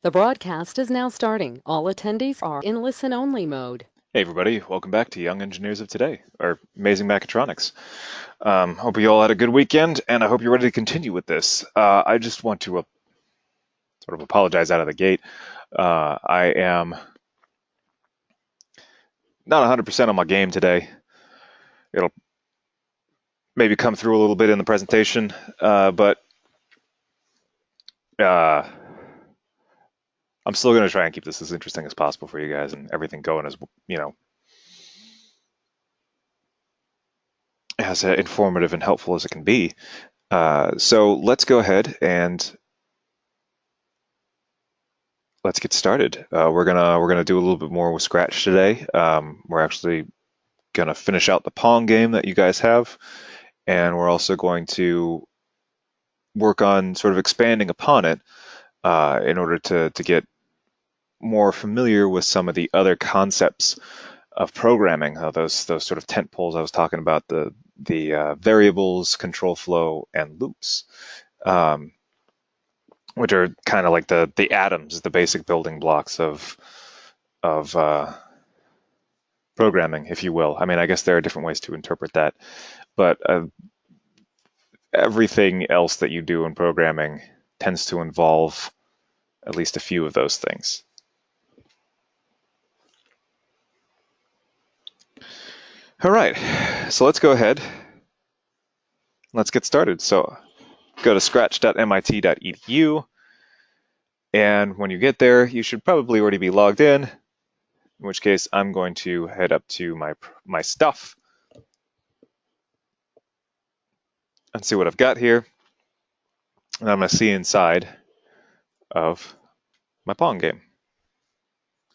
The broadcast is now starting. All attendees are in listen-only mode. Hey everybody, welcome back to Young Engineers of Today, or Amazing Mechatronics. Hope you all had a good weekend, and I hope you're ready to continue with this. I just want to sort of apologize out of the gate. I am not 100% on my game today. It'll maybe come through a little bit in the presentation, but uh, I'm still going to try and keep this as interesting as possible for you guys and everything going as informative and helpful as it can be. So let's go ahead and let's get started. We're gonna do a little bit more with Scratch today. We're actually gonna finish out the Pong game that you guys have, and we're also going to work on sort of expanding upon it in order to get more familiar with some of the other concepts of programming. Those sort of tent poles I was talking about, the variables, control flow, and loops. Which are kind of like the atoms, the basic building blocks of programming, if you will. I mean, I guess there are different ways to interpret that, but everything else that you do in programming tends to involve at least a few of those things. All right, so let's go ahead. Let's get started. So go to scratch.mit.edu, and when you get there, you should probably already be logged in which case I'm going to head up to my stuff and see what I've got here. And I'm going to see inside of my Pong game.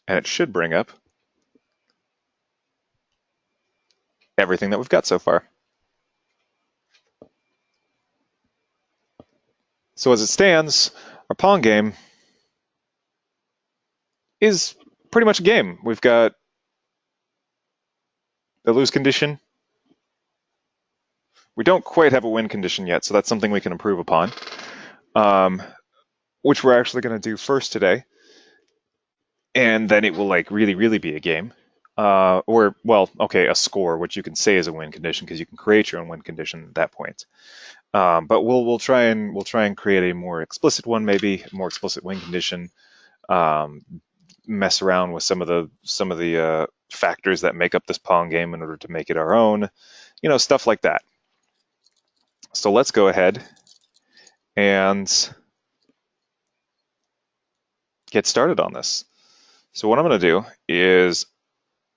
And it should bring up everything that we've got so far. So as it stands, our Pong game is pretty much a game. We've got the lose condition. We don't quite have a win condition yet, so that's something we can improve upon, which we're actually going to do first today. And then it will like really, really be a game. Or, well, okay, a score, which you can say is a win condition because you can create your own win condition at that point. But we'll try and create a more explicit one, maybe a more explicit win condition. Mess around with some of the factors that make up this Pong game in order to make it our own, stuff like that. So let's go ahead and get started on this. So what I'm going to do is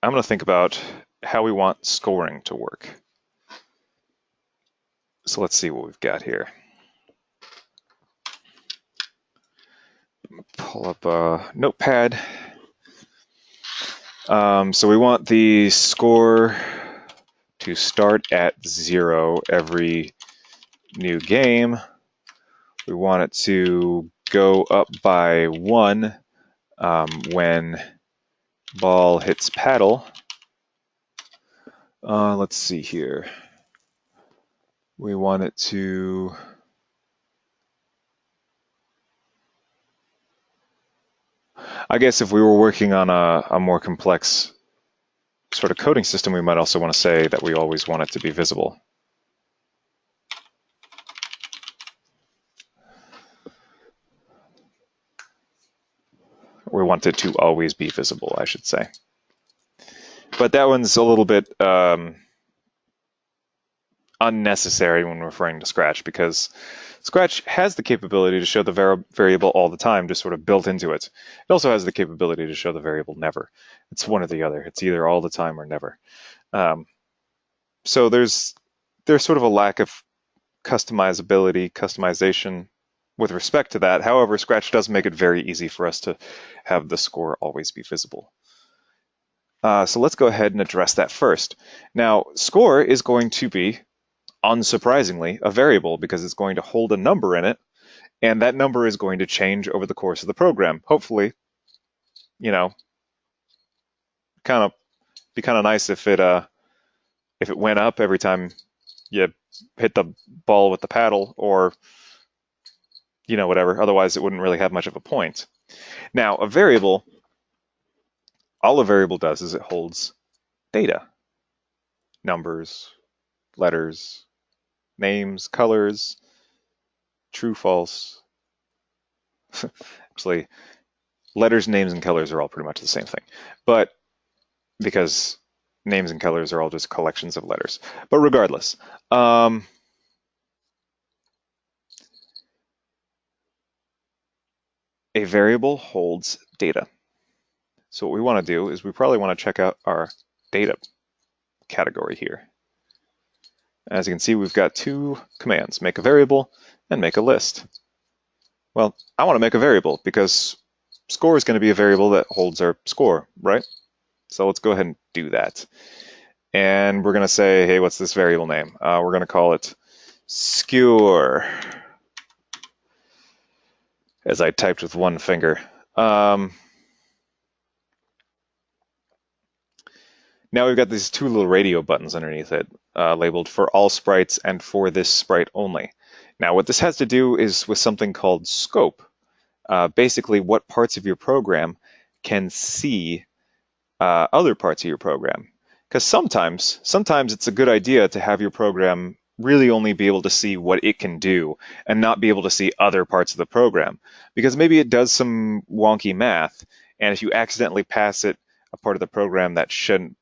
I'm going to think about how we want scoring to work. So let's see what we've got here. Pull up a notepad. So we want the score to start at 0 every new game. We want it to go up by 1 when ball hits paddle. Let's see here. We want it to I guess if we were working on a more complex sort of coding system, we might also want to say that we always want it to be visible. We want it to always be visible, I should say. But that one's a little bit unnecessary when referring to Scratch because Scratch has the capability to show the variable all the time, just sort of built into it. It also has the capability to show the variable never. It's one or the other. It's either all the time or never. So there's sort of a lack of customization with respect to that. However, Scratch does make it very easy for us to have the score always be visible. So let's go ahead and address that first. Now, score is going to be, unsurprisingly, a variable because it's going to hold a number in it, and that number is going to change over the course of the program. Hopefully, kind of be kind of nice if it went up every time you hit the ball with the paddle, or whatever. Otherwise, it wouldn't really have much of a point. Now, a variable, all a variable does is it holds data, numbers, letters, names, colors, true, false. Actually, letters, names, and colors are all pretty much the same thing. But because names and colors are all just collections of letters. But regardless, a variable holds data. So what we want to do is we probably want to check out our data category here. As you can see, we've got two commands, make a variable and make a list. Well, I want to make a variable because score is going to be a variable that holds our score, right? So let's go ahead and do that. And we're going to say, hey, what's this variable name? We're going to call it skewer, as I typed with one finger. Now we've got these two little radio buttons underneath it, labeled for all sprites and for this sprite only. Now what this has to do is with something called scope. Basically what parts of your program can see other parts of your program. Because sometimes it's a good idea to have your program really only be able to see what it can do and not be able to see other parts of the program. Because maybe it does some wonky math, and if you accidentally pass it a part of the program that shouldn't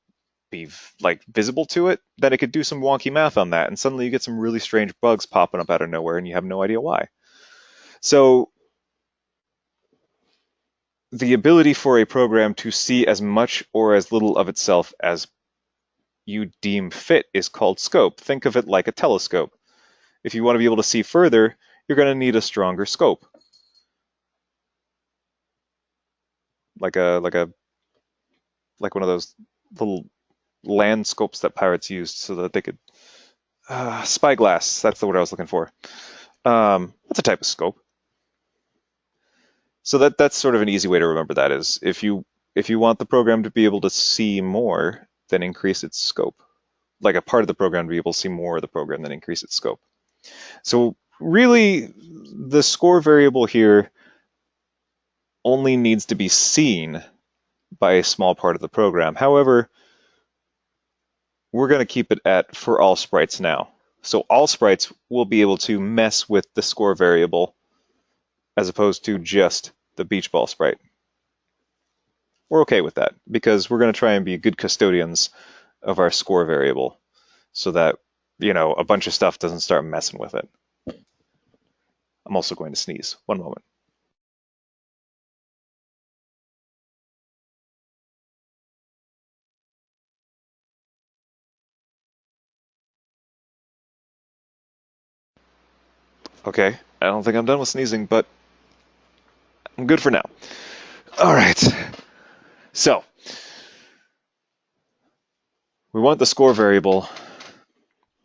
be like visible to it, then it could do some wonky math on that, and suddenly you get some really strange bugs popping up out of nowhere, and you have no idea why. So the ability for a program to see as much or as little of itself as you deem fit is called scope. Think of it like a telescope. If you want to be able to see further, you're going to need a stronger scope, like one of those little land scopes that pirates used so that they could spyglass. That's the word I was looking for. That's a type of scope. So that's sort of an easy way to remember that is if you want the program to be able to see more, then increase its scope. Like a part of the program to be able to see more of the program, then increase its scope. So really, the score variable here only needs to be seen by a small part of the program. However, we're going to keep it at for all sprites now. So all sprites will be able to mess with the score variable as opposed to just the beach ball sprite. We're okay with that because we're going to try and be good custodians of our score variable so that, a bunch of stuff doesn't start messing with it. I'm also going to sneeze. One moment. Okay, I don't think I'm done with sneezing, but I'm good for now. All right. So, we want the score variable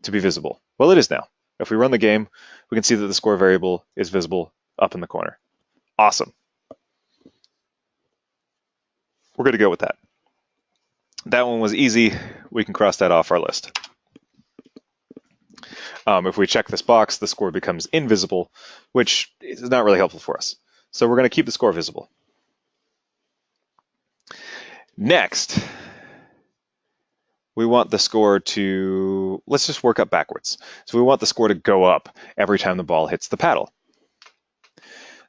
to be visible. Well, it is now. If we run the game, we can see that the score variable is visible up in the corner. Awesome. We're good to go with that. That one was easy. We can cross that off our list. If we check this box, the score becomes invisible, which is not really helpful for us. So we're going to keep the score visible. Next, we want the score to, let's just work up backwards. So we want the score to go up every time the ball hits the paddle.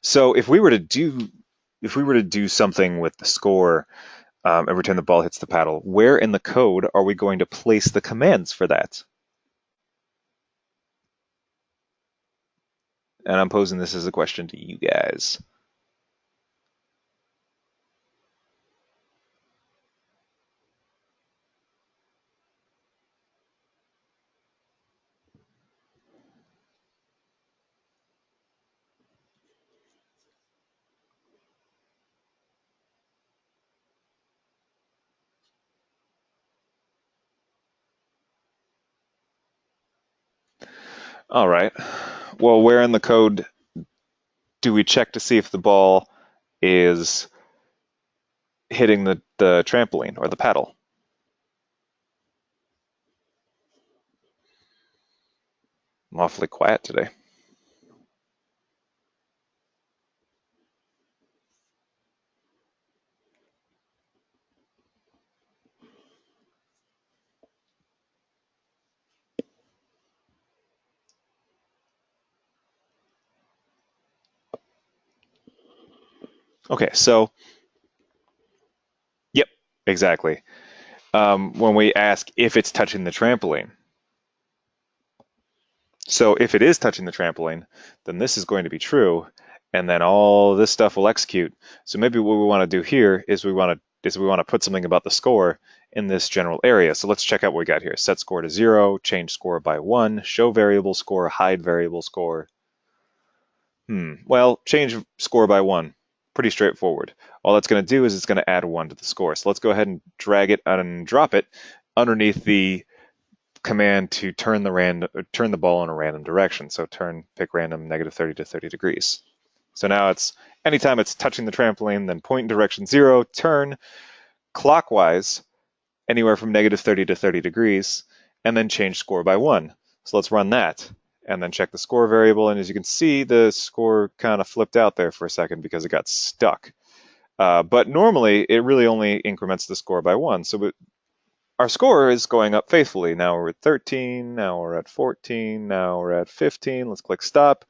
So if we were to do something with the score every time the ball hits the paddle, where in the code are we going to place the commands for that? And I'm posing this as a question to you guys. All right. Well, where in the code do we check to see if the ball is hitting the trampoline or the paddle? I'm awfully quiet today. Okay, so, yep, exactly. When we ask if it's touching the trampoline. So if it is touching the trampoline, then this is going to be true, and then all this stuff will execute. So maybe what we want to do here is we want to put something about the score in this general area. So let's check out what we got here. Set score to 0, change score by 1, show variable score, hide variable score. Well, change score by 1. Pretty straightforward. All that's going to do is it's going to add 1 to the score. So let's go ahead and drag it and drop it underneath the command to turn the ball in a random direction. So pick random -30 to 30 degrees. So now it's anytime it's touching the trampoline, then point in direction 0, turn clockwise anywhere from -30 to 30 degrees, and then change score by 1. So let's run that and then check the score variable. And as you can see, the score kind of flipped out there for a second because it got stuck. But normally, it really only increments the score by 1. So our score is going up faithfully. Now we're at 13, now we're at 14, now we're at 15. Let's click stop.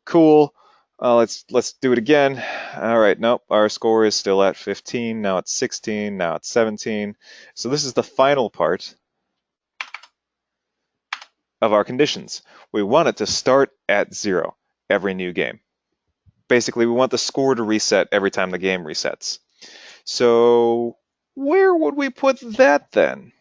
Cool. Let's do it again. All right, nope, our score is still at 15. Now it's 16, now it's 17. So this is the final part of our conditions. We want it to start at 0 every new game. Basically, we want the score to reset every time the game resets. So where would we put that then?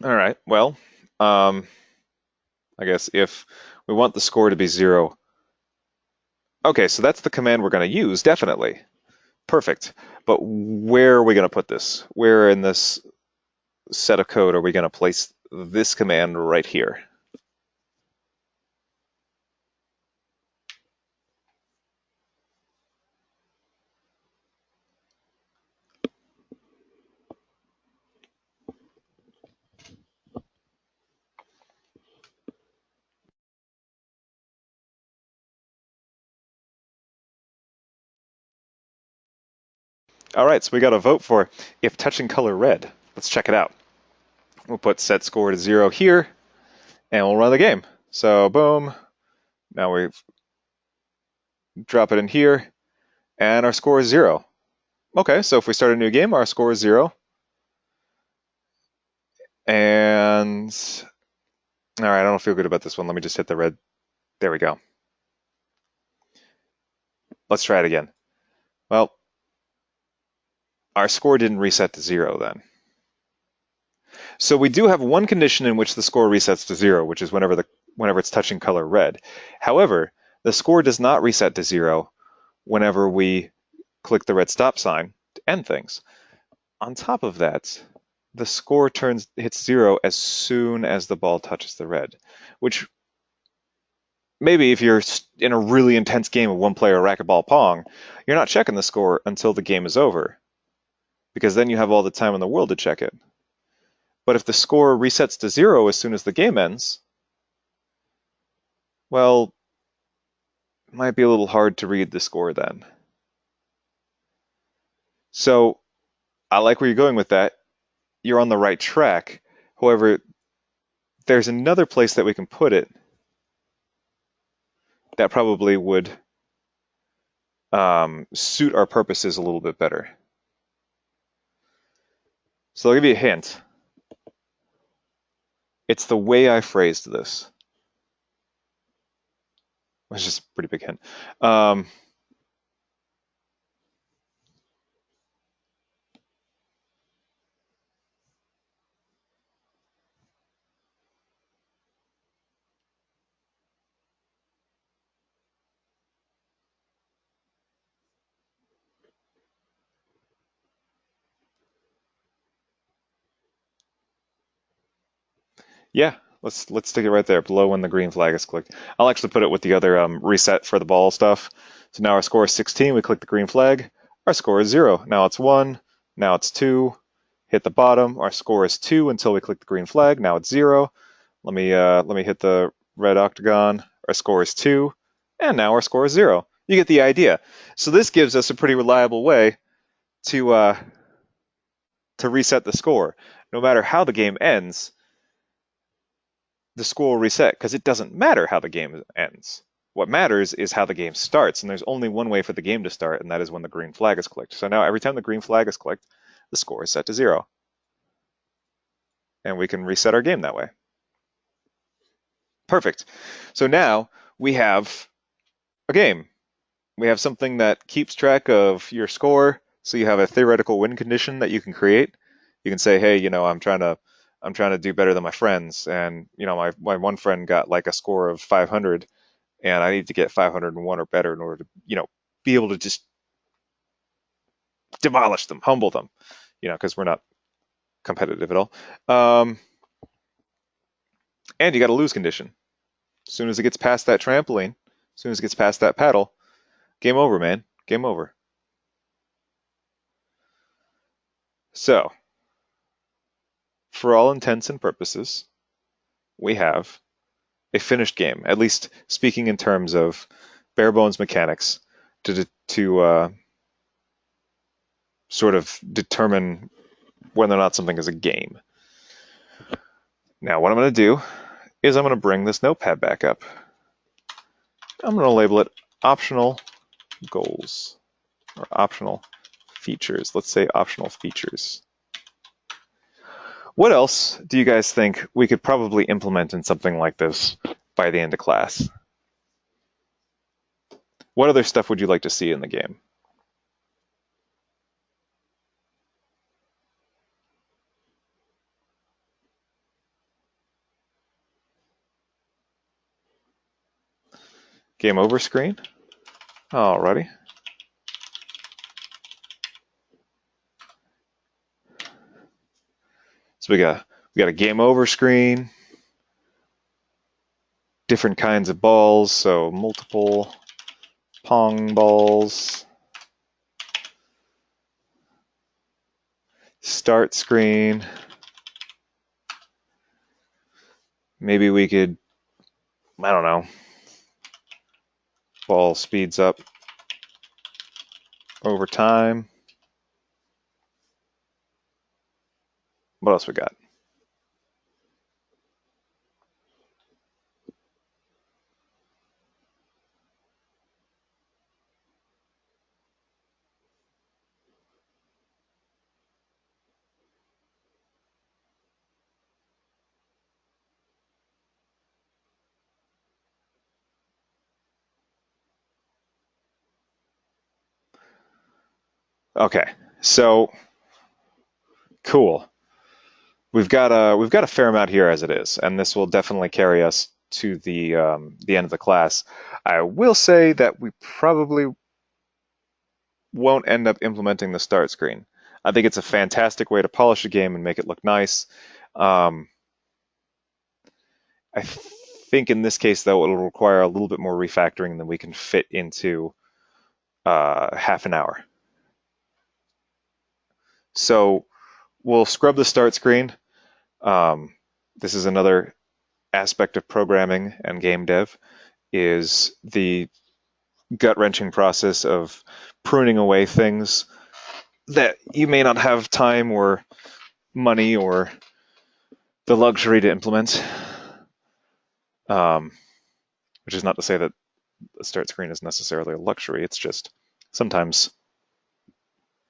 All right, well, um, I guess if we want the score to be 0. Okay, so that's the command we're going to use, definitely. Perfect. But where are we going to put this? Where in this set of code are we going to place this command right here? All right, so we got to vote for if touching color red. Let's check it out. We'll put set score to 0 here, and we'll run the game. So boom, now we drop it in here, and our score is 0. Okay, so if we start a new game, our score is 0. And all right, I don't feel good about this one. Let me just hit the red. There we go. Let's try it again. Well, our score didn't reset to 0 then. So we do have one condition in which the score resets to 0, which is whenever it's touching color red. However, the score does not reset to 0 whenever we click the red stop sign to end things. On top of that, the score hits 0 as soon as the ball touches the red, which maybe if you're in a really intense game of one-player racquetball Pong, you're not checking the score until the game is over, because then you have all the time in the world to check it. But if the score resets to 0 as soon as the game ends, well, it might be a little hard to read the score then. So I like where you're going with that. You're on the right track. However, there's another place that we can put it that probably would suit our purposes a little bit better. So I'll give you a hint. It's the way I phrased this. It's just a pretty big hint. Yeah, Let's stick it right there, below when the green flag is clicked. I'll actually put it with the other reset for the ball stuff. So now our score is 16. We click the green flag. Our score is 0. Now it's 1. Now it's 2. Hit the bottom. Our score is 2 until we click the green flag. Now it's 0. Let me hit the red octagon. Our score is 2. And now our score is 0. You get the idea. So this gives us a pretty reliable way to reset the score. No matter how the game ends, the score will reset because it doesn't matter how the game ends. What matters is how the game starts, and there's only one way for the game to start, and that is when the green flag is clicked. So now every time the green flag is clicked, the score is set to 0. And we can reset our game that way. Perfect. So now we have a game. We have something that keeps track of your score, so you have a theoretical win condition that you can create. You can say, hey, I'm trying to do better than my friends, and my one friend got like a score of 500, and I need to get 501 or better in order to be able to just demolish them, humble them, because we're not competitive at all. And you got a lose condition. As soon as it gets past that trampoline, as soon as it gets past that paddle, game over, man. Game over. So, for all intents and purposes, we have a finished game, at least speaking in terms of bare bones mechanics to sort of determine whether or not something is a game. Now, what I'm going to do is I'm going to bring this notepad back up. I'm going to label it optional goals or optional features. Let's say optional features. What else do you guys think we could probably implement in something like this by the end of class? What other stuff would you like to see in the game? Game over screen? Alrighty. So we got a game over screen, different kinds of balls, so multiple Pong balls, start screen. Maybe we could, I don't know, ball speeds up over time. What else we got? Okay, so cool. We've got a fair amount here as it is, and this will definitely carry us to the end of the class. I will say that we probably won't end up implementing the start screen. I think it's a fantastic way to polish a game and make it look nice. Um, I think in this case, though, it'll require a little bit more refactoring than we can fit into half an hour. So we'll scrub the start screen. This is another aspect of programming and game dev, is the gut-wrenching process of pruning away things that you may not have time or money or the luxury to implement. Which is not to say that the start screen is necessarily a luxury. It's just sometimes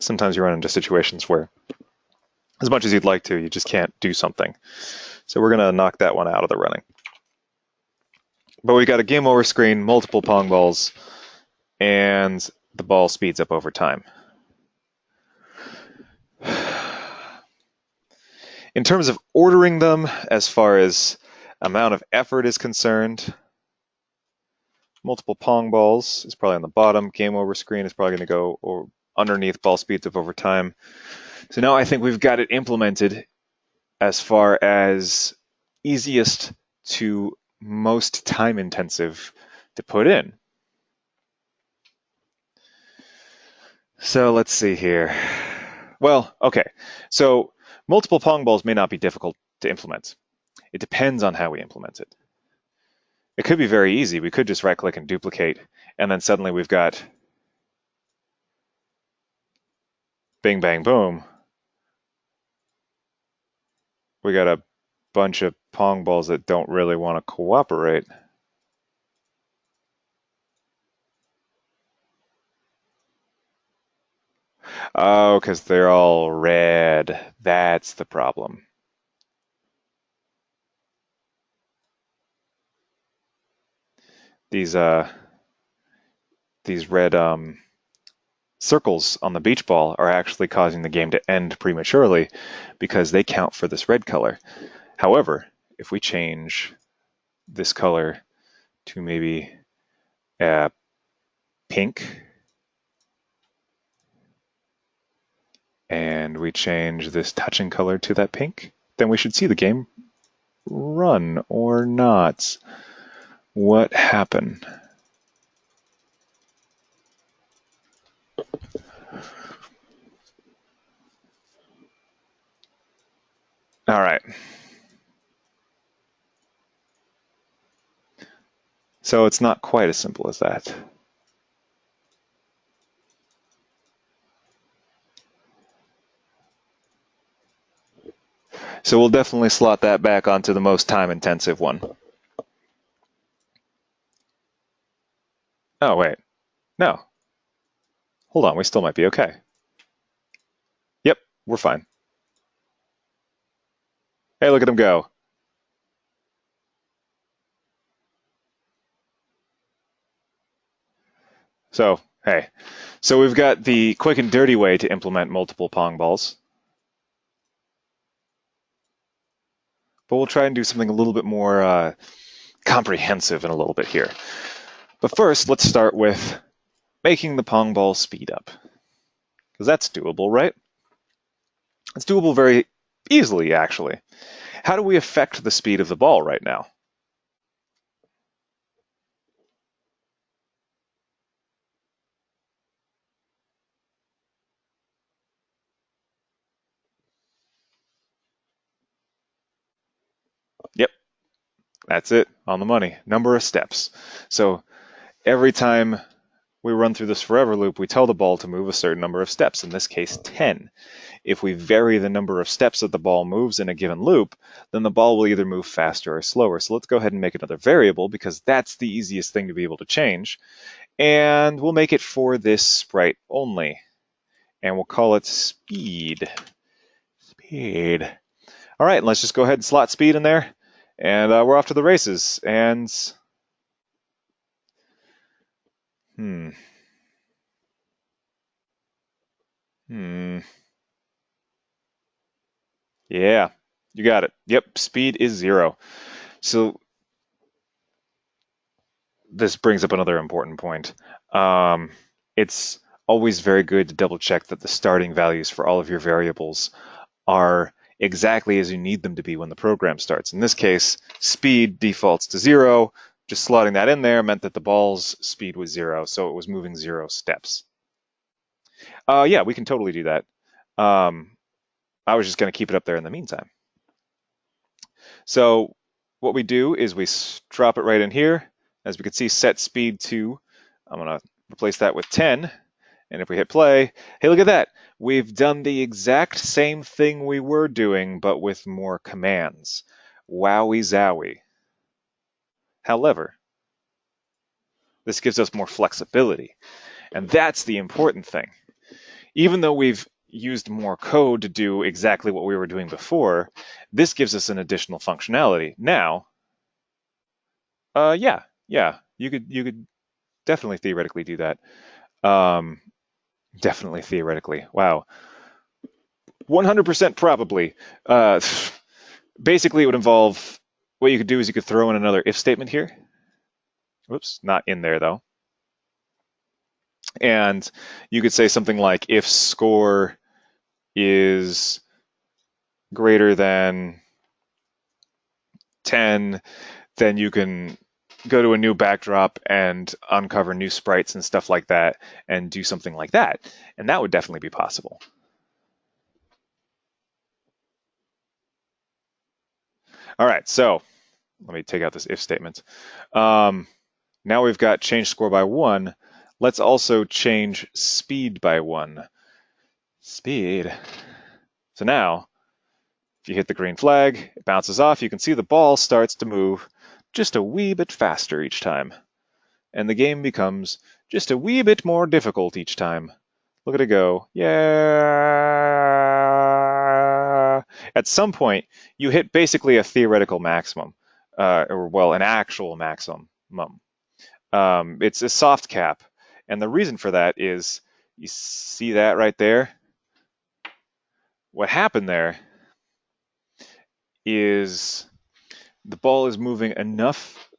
you run into situations where, as much as you'd like to, you just can't do something. So we're going to knock that one out of the running. But we got a game over screen, multiple Pong balls, and the ball speeds up over time. In terms of ordering them, as far as amount of effort is concerned, multiple Pong balls is probably on the bottom. Game over screen is probably going to go underneath, ball speeds up over time. So now I think we've got it implemented as far as easiest to most time intensive to put in. So let's see here. Well, okay. So multiple Pong balls may not be difficult to implement. It depends on how we implement it. It could be very easy. We could just right-click and duplicate, and then suddenly we've got bing, bang, boom. We got a bunch of Pong balls that don't really want to cooperate. Oh, because they're all red. That's the problem. These red circles on the beach ball are actually causing the game to end prematurely because they count for this red color. However, if we change this color to maybe pink, and we change this touching color to that pink, then we should see the game run or not. What happened? All right. So it's not quite as simple as that. So we'll definitely slot that back onto the most time-intensive one. Oh, wait. No. Hold on, we still might be okay. Yep, we're fine. Hey, look at him go. So, hey. So we've got the quick and dirty way to implement multiple Pong balls. But we'll try and do something a little bit more comprehensive in a little bit here. But first, let's start with making the Pong ball speed up. Because that's doable, right? It's doable very easily, actually. How do we affect the speed of the ball right now? Yep, that's it, on the money. Number of steps. So every time we run through this forever loop, we tell the ball to move a certain number of steps, in this case 10. If we vary the number of steps that the ball moves in a given loop, then the ball will either move faster or slower. So let's go ahead and make another variable because that's the easiest thing to be able to change. And we'll make it for this sprite only. And we'll call it speed. Speed. All right, let's just go ahead and slot speed in there. And we're off to the races. And Hmm. Yeah, you got it. Yep, speed is 0. So this brings up another important point. It's always very good to double check that the starting values for all of your variables are exactly as you need them to be when the program starts. In this case, speed defaults to 0. Just slotting that in there meant that the ball's speed was 0, so it was moving 0 steps. Yeah, we can totally do that. I was just going to keep it up there in the meantime. So what we do is we drop it right in here. As we can see, set speed to, I'm going to replace that with 10. And if we hit play, hey, look at that. We've done the exact same thing we were doing, but with more commands. Wowie zowie. However, this gives us more flexibility. And that's the important thing. Even though we've used more code to do exactly what we were doing before, this gives us an additional functionality. Now, yeah, you could definitely theoretically do that. Definitely theoretically. Wow. 100% probably. Basically, it would involve what you could do is you could throw in another if statement here. Whoops, not in there though. And you could say something like if score is greater than 10, then you can go to a new backdrop and uncover new sprites and stuff like that and do something like that. And that would definitely be possible. All right, so let me take out this if statement. Um, Now we've got change score by 1. Let's also change speed by 1. Speed. So now, if you hit the green flag, it bounces off. You can see the ball starts to move just a wee bit faster each time. And the game becomes just a wee bit more difficult each time. Look at it go. Yeah. At some point, you hit basically a theoretical maximum, or well, an actual maximum. It's a soft cap. And the reason for that is, you see that right there? What happened there is the ball is moving enough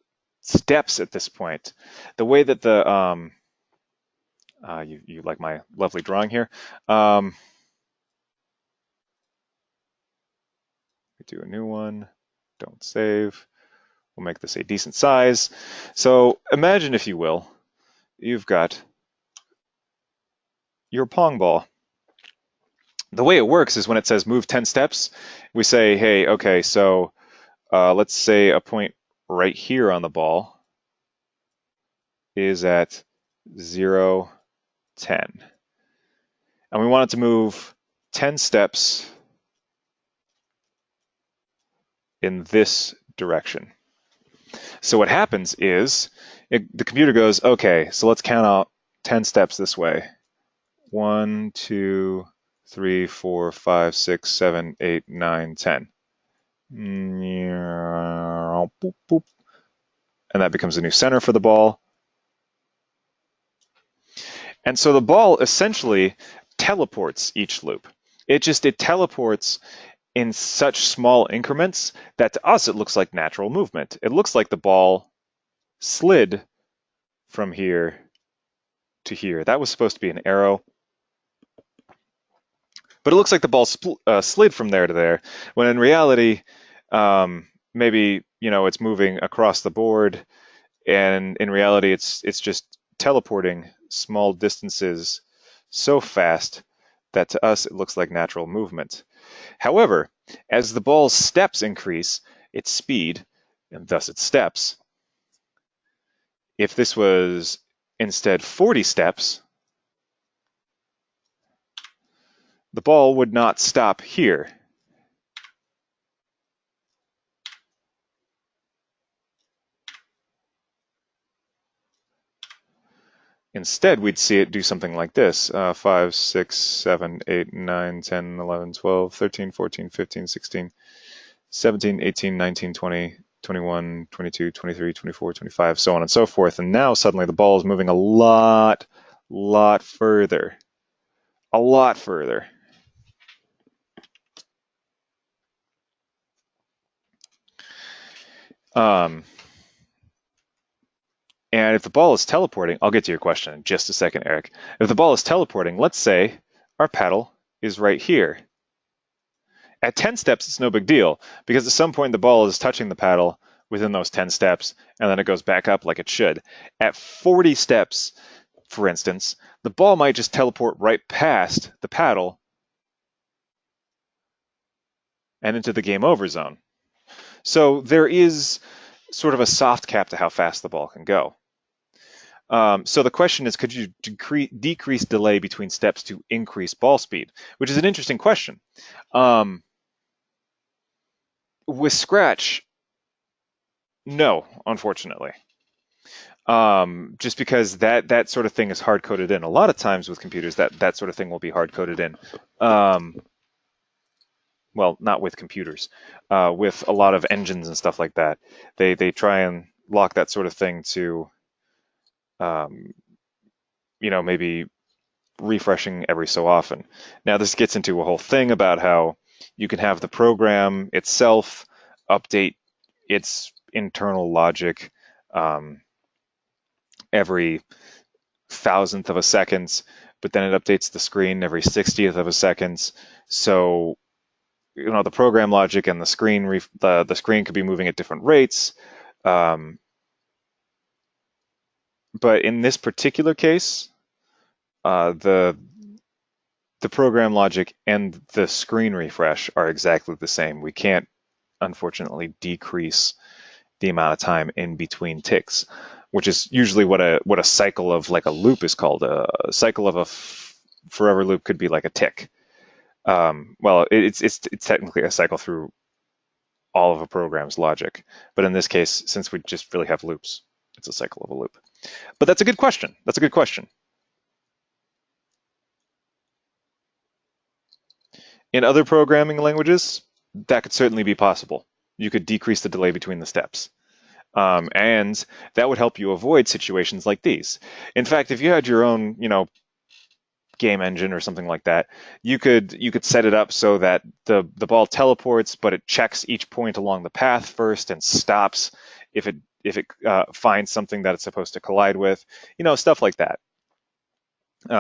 steps at this point. The way that you like my lovely drawing here. Do a new one. Don't save. We'll make this a decent size. So imagine, if you will, you've got your Pong ball. The way it works is when it says move 10 steps, we say, hey, okay, so let's say a point right here on the ball is at 0, 10. And we want it to move 10 steps in this direction. So what happens is the computer goes, okay, so let's count out 10 steps this way. 1, 2, 3, 4, 5, 6, 7, 8, 9, 10. Boop, boop. And that becomes a new center for the ball. And so the ball essentially teleports each loop. It teleports in such small increments that to us it looks like natural movement. It looks like the ball slid from here to here. That was supposed to be an arrow. But it looks like the ball slid from there to there, when in reality, maybe it's moving across the board, and in reality, it's just teleporting small distances so fast that to us it looks like natural movement. However, as the ball's steps increase, its speed, and thus its steps, if this was instead 40 steps, the ball would not stop here. Instead, we'd see it do something like this. 5, 6, 7, 8, 9, 10, 11, 12, 13, 14, 15, 16, 17, 18, 19, 20, 21, 22, 23, 24, 25, so on and so forth. And now suddenly the ball is moving a lot further. A lot further. And if the ball is teleporting, I'll get to your question in just a second, Eric. If the ball is teleporting, let's say our paddle is right here. At 10 steps, it's no big deal, because at some point the ball is touching the paddle within those 10 steps, and then it goes back up like it should. At 40 steps, for instance, the ball might just teleport right past the paddle and into the game over zone. So there is sort of a soft cap to how fast the ball can go. So the question is, could you decrease delay between steps to increase ball speed? Which is an interesting question. With Scratch, no, unfortunately. Just because that sort of thing is hard-coded in. A lot of times with computers, that sort of thing will be hard-coded in. Well, not with computers, with a lot of engines and stuff like that. They try and lock that sort of thing to, maybe refreshing every so often. Now, this gets into a whole thing about how you can have the program itself update its internal logic every thousandth of a second, but then it updates the screen every 60th of a second. So, the program logic and the screen could be moving at different rates. Um, but in this particular case, the program logic and the screen refresh are exactly the same. We can't, unfortunately, decrease the amount of time in between ticks, which is usually what a cycle of like a loop is called. A cycle of a forever loop could be like a tick. Well, it's technically a cycle through all of a program's logic, but in this case, since we just really have loops, it's a cycle of a loop. But that's a good question. That's a good question. In other programming languages, that could certainly be possible. You could decrease the delay between the steps. And that would help you avoid situations like these. In fact, if you had your own, game engine or something like that, you could set it up so that the ball teleports, but it checks each point along the path first and stops if it finds something that it's supposed to collide with, stuff like that.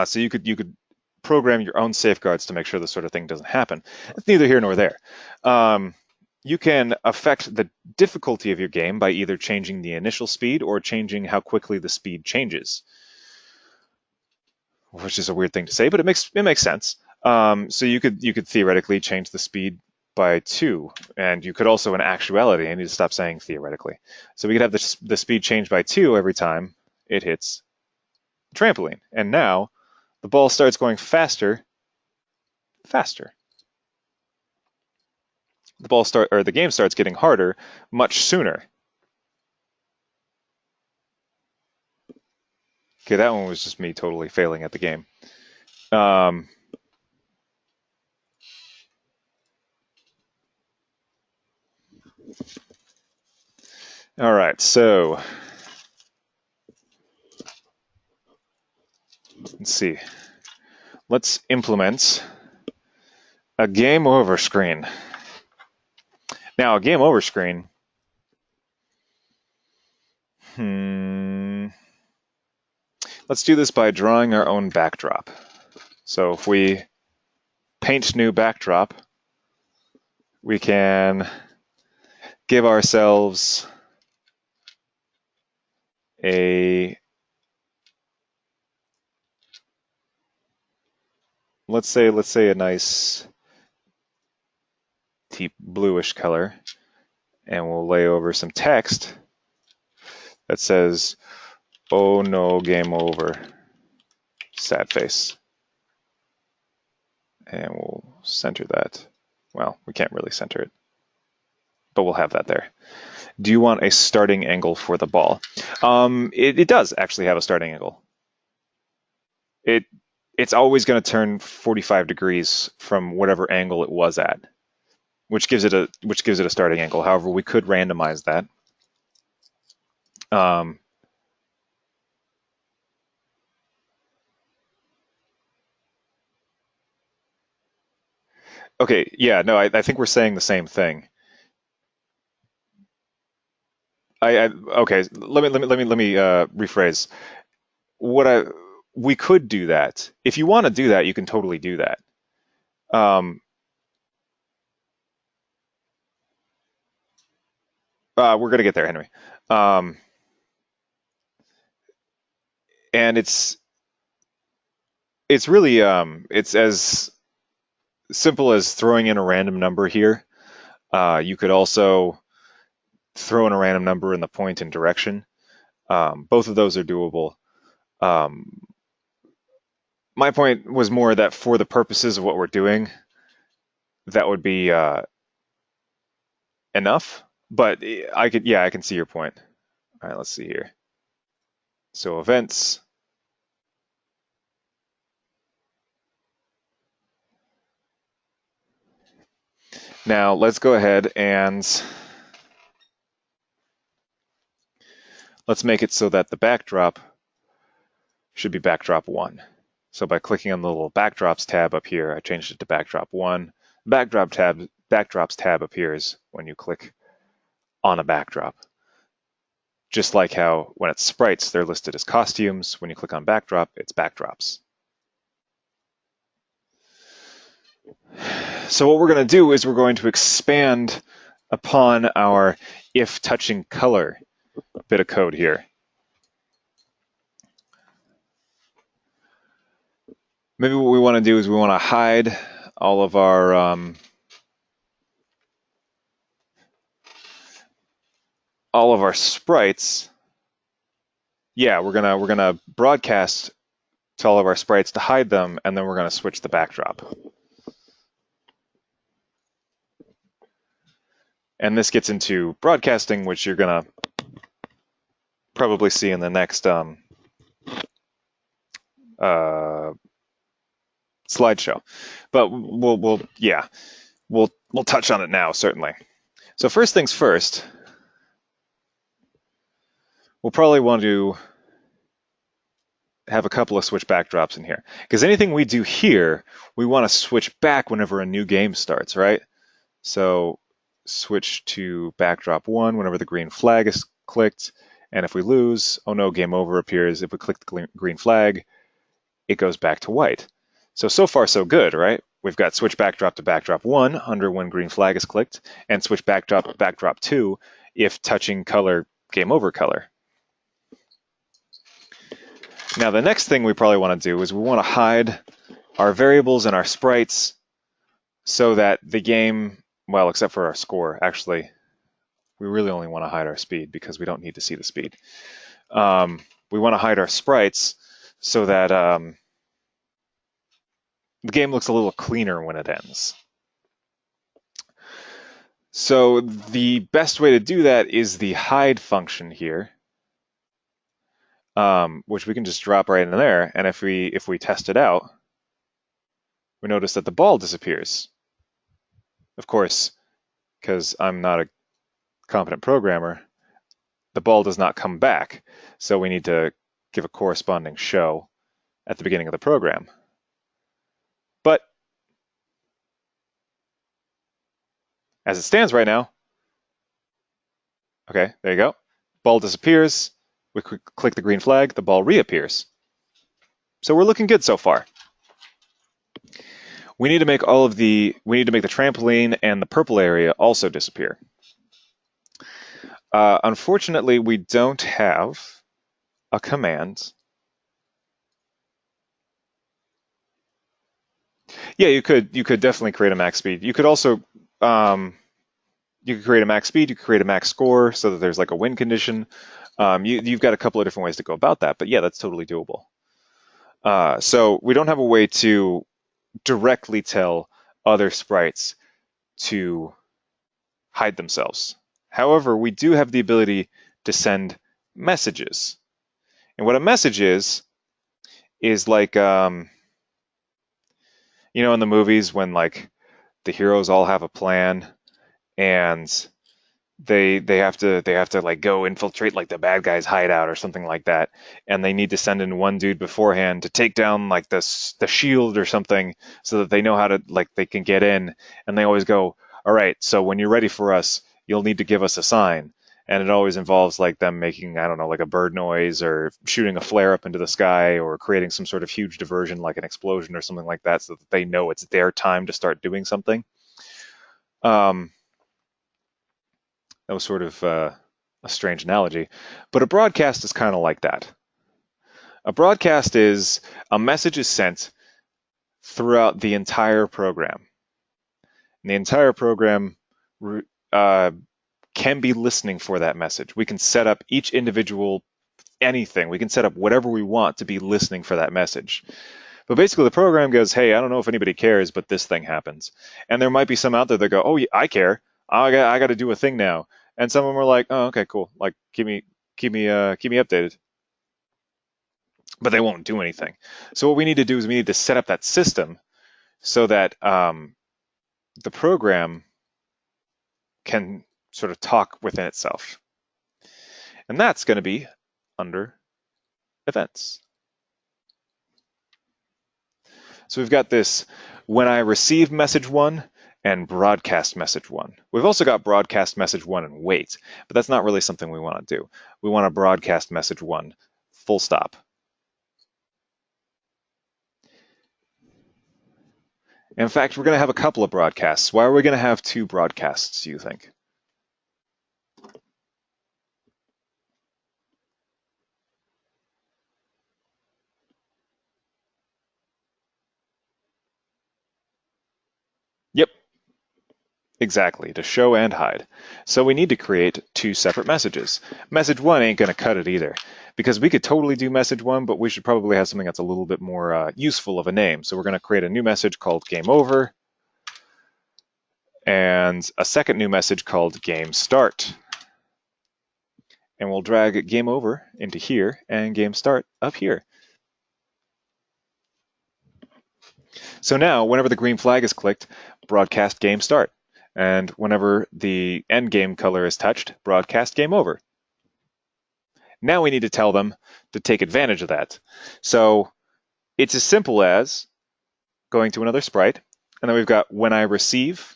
So you could program your own safeguards to make sure this sort of thing doesn't happen. It's neither here nor there. Um, you can affect the difficulty of your game by either changing the initial speed or changing how quickly the speed changes, which is a weird thing to say, but it makes sense. So you could theoretically change the speed by 2, and you could also, in actuality, I need to stop saying theoretically. So we could have the speed change by 2 every time it hits the trampoline, and now the ball starts going faster, faster. The game starts getting harder much sooner. Okay, that one was just me totally failing at the game. Um, all right, so let's see. Let's implement a game over screen. Now, a game over screen. Let's do this by drawing our own backdrop. So if we paint new backdrop, we can give ourselves a, let's say a nice deep bluish color, and we'll lay over some text that says, "Oh no, game over, sad face." And we'll center that. Well, we can't really center it, but we'll have that there. Do you want a starting angle for the ball? It does actually have a starting angle. It's always going to turn 45 degrees from whatever angle it was at, which gives it a starting angle. However, we could randomize that. Um, okay, yeah, no, I think we're saying the same thing. Okay, let me rephrase. What I We could do that. If you want to do that, you can totally do that. Um, we're gonna get there, Henry. Um, and it's really it's as simple as throwing in a random number here. You could also throw in a random number in the point and direction. Both of those are doable. Um, my point was more that for the purposes of what we're doing, that would be enough. But I can see your point. All right, let's see here. So events. Now let's go ahead and let's make it so that the backdrop should be backdrop 1. So by clicking on the little backdrops tab up here, I changed it to backdrop 1. Backdrops tab appears when you click on a backdrop. Just like how when it's sprites, they're listed as costumes. When you click on backdrop, it's backdrops. So what we're going to do is we're going to expand upon our if touching color bit of code here. Maybe what we want to do is we want to hide all of our sprites. Yeah, we're gonna broadcast to all of our sprites to hide them, and then we're gonna switch the backdrop. And this gets into broadcasting, which you're gonna probably see in the next slideshow. But we'll touch on it now, certainly. So first things first, we'll probably want to have a couple of switch backdrops in here, because anything we do here, we want to switch back whenever a new game starts, right? So switch to backdrop 1 whenever the green flag is clicked, and if we lose, oh no, game over appears. If we click the green flag, it goes back to white. So far so good, right? We've got switch backdrop to backdrop 1 under when green flag is clicked, and switch backdrop to backdrop 2 if touching color, game over color. Now the next thing we probably want to do is we want to hide our variables and our sprites so that the game, well, except for our score, actually, we really only want to hide our speed because we don't need to see the speed. We want to hide our sprites so that the game looks a little cleaner when it ends. So the best way to do that is the hide function here, which we can just drop right in there. And if we test it out, we notice that the ball disappears. Of course, because I'm not a competent programmer, the ball does not come back. So we need to give a corresponding show at the beginning of the program. But as it stands right now, okay, there you go. Ball disappears. We click the green flag, the ball reappears. So we're looking good so far. We need to make the trampoline and the purple area also disappear. Unfortunately, we don't have a command. Yeah, you could definitely create a max speed. You could also you could create a max speed, you could create a max score so that there's like a win condition. You've got a couple of different ways to go about that, but yeah, that's totally doable. So we don't have a way to directly tell other sprites to hide themselves. However, we do have the ability to send messages. And what a message is like, in the movies when like the heroes all have a plan and they have to like go infiltrate like the bad guy's hideout or something like that, and they need to send in one dude beforehand to take down like the shield or something so that they know how to, like, they can get in, and they always go, all right, so when you're ready for us, you'll need to give us a sign. And it always involves like them making, I don't know, like a bird noise or shooting a flare up into the sky or creating some sort of huge diversion like an explosion or something like that so that they know it's their time to start doing something. That was sort of a strange analogy, but a broadcast is kind of like that. A broadcast is a message is sent throughout the entire program. And the entire program can be listening for that message. We can set up each individual anything. We can set up whatever we want to be listening for that message. But basically the program goes, hey, I don't know if anybody cares, but this thing happens. And there might be some out there that go, oh, yeah, I care. I got to do a thing now. And some of them are like, oh, okay, cool. Like, keep me updated. But they won't do anything. So what we need to do is we need to set up that system so that the program can sort of talk within itself. And that's going to be under events. So we've got this when I receive message 1 and broadcast message 1. We've also got broadcast message 1 and wait, but that's not really something we want to do. We want to broadcast message 1, full stop. In fact, we're going to have a couple of broadcasts. Why are we going to have 2 broadcasts, do you think? Exactly, to show and hide. So we need to create two separate messages. Message one ain't going to cut it either, because we could totally do message one, but we should probably have something that's a little bit more useful of a name. So we're going to create a new message called game over, and a second new message called game start. And we'll drag game over into here and game start up here. So now, whenever the green flag is clicked, broadcast game start. And whenever the end game color is touched, broadcast game over. Now we need to tell them to take advantage of that. So it's as simple as going to another sprite, and then we've got when I receive,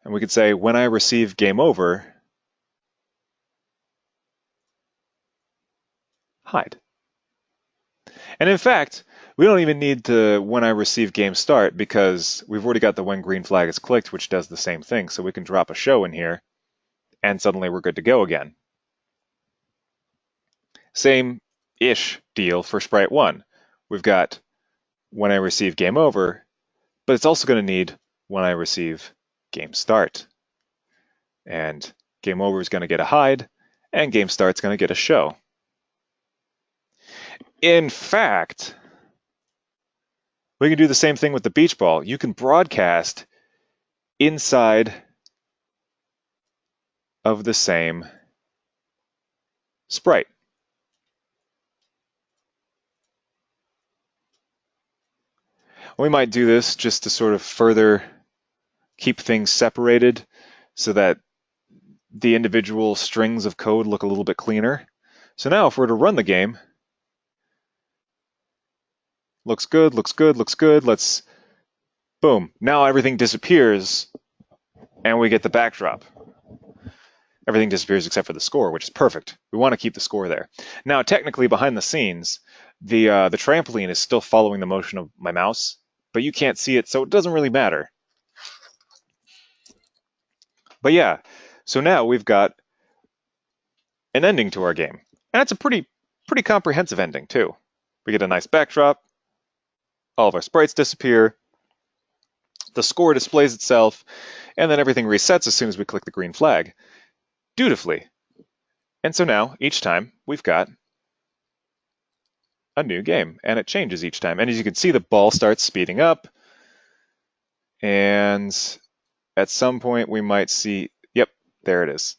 and we could say when I receive game over, hide. And in fact, we don't even need to when I receive game start because we've already got the when green flag is clicked, which does the same thing. So we can drop a show in here, and suddenly we're good to go again. Same-ish deal for sprite 1. We've got when I receive game over, but it's also going to need when I receive game start. And game over is going to get a hide, and game start's going to get a show. In fact, we can do the same thing with the beach ball. You can broadcast inside of the same sprite. We might do this just to sort of further keep things separated so that the individual strings of code look a little bit cleaner. So now if we're to run the game, looks good, looks good, looks good. Let's, boom. Now everything disappears and we get the backdrop. Everything disappears except for the score, which is perfect. We want to keep the score there. Now, technically, behind the scenes, the trampoline is still following the motion of my mouse, but you can't see it, so it doesn't really matter. But yeah, so now we've got an ending to our game, and it's a pretty comprehensive ending too. We get a nice backdrop, all of our sprites disappear, the score displays itself, and then everything resets as soon as we click the green flag, dutifully. And so now, each time, we've got a new game, and it changes each time. And as you can see, the ball starts speeding up, and at some point we might see, yep, there it is.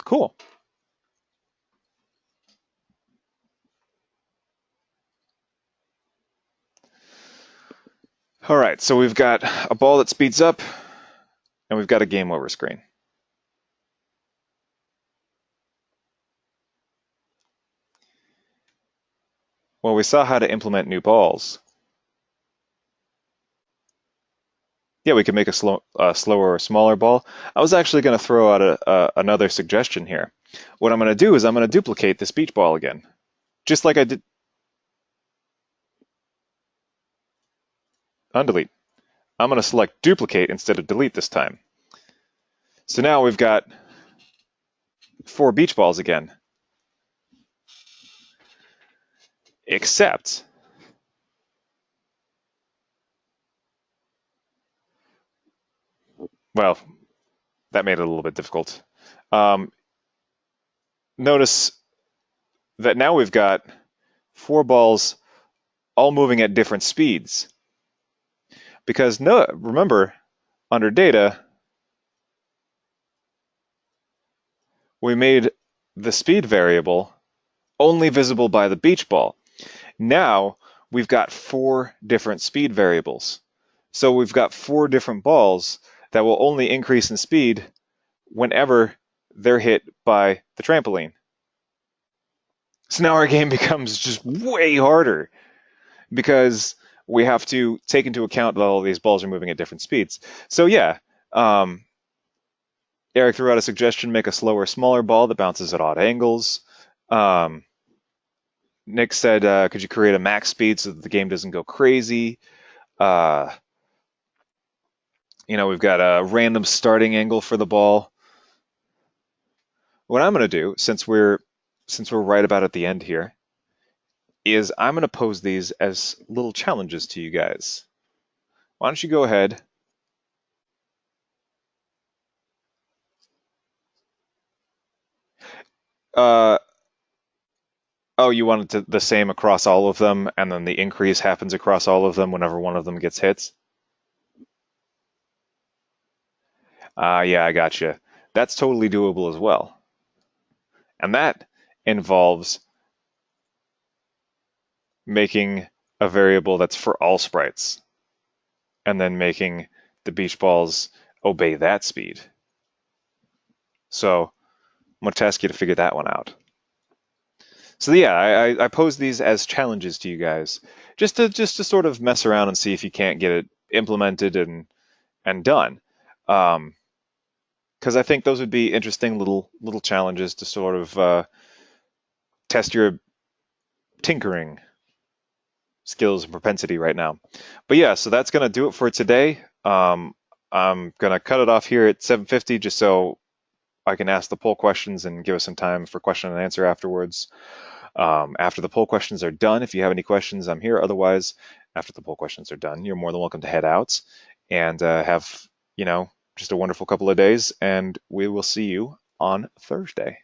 Cool. All right, so we've got a ball that speeds up, and we've got a game over screen. Well, we saw how to implement new balls. Yeah, we could make a slower or smaller ball. I was actually going to throw out another suggestion here. What I'm going to do is I'm going to duplicate this beach ball again, just like I did. Undelete. I'm going to select duplicate instead of delete this time. So now we've got 4 beach balls again. Except, well, that made it a little bit difficult. Notice that now we've got 4 balls all moving at different speeds. Because remember, under data, we made the speed variable only visible by the beach ball. Now we've got 4 different speed variables. So we've got 4 different balls that will only increase in speed whenever they're hit by the trampoline. So now our game becomes just way harder because we have to take into account that all these balls are moving at different speeds. So yeah, Eric threw out a suggestion, make a slower, smaller ball that bounces at odd angles. Nick said, could you create a max speed so that the game doesn't go crazy? We've got a random starting angle for the ball. What I'm going to do, since we're since we're right about at the end here, is I'm going to pose these as little challenges to you guys. Why don't you go ahead? Uh, oh, you wanted the same across all of them, and then the increase happens across all of them whenever one of them gets hits? Yeah, I got you. That's totally doable as well. And that involves making a variable that's for all sprites, and then making the beach balls obey that speed. So I'm going to ask you to figure that one out. So yeah, I pose these as challenges to you guys, just to sort of mess around and see if you can't get it implemented and done. Because I think those would be interesting little challenges to sort of test your tinkering skills and propensity right now. But yeah, so that's gonna do it for today. I'm gonna cut it off here at 7:50 just so I can ask the poll questions and give us some time for question and answer afterwards. After the poll questions are done, if you have any questions, I'm here. Otherwise, after the poll questions are done, you're more than welcome to head out and have, just a wonderful couple of days, and we will see you on Thursday.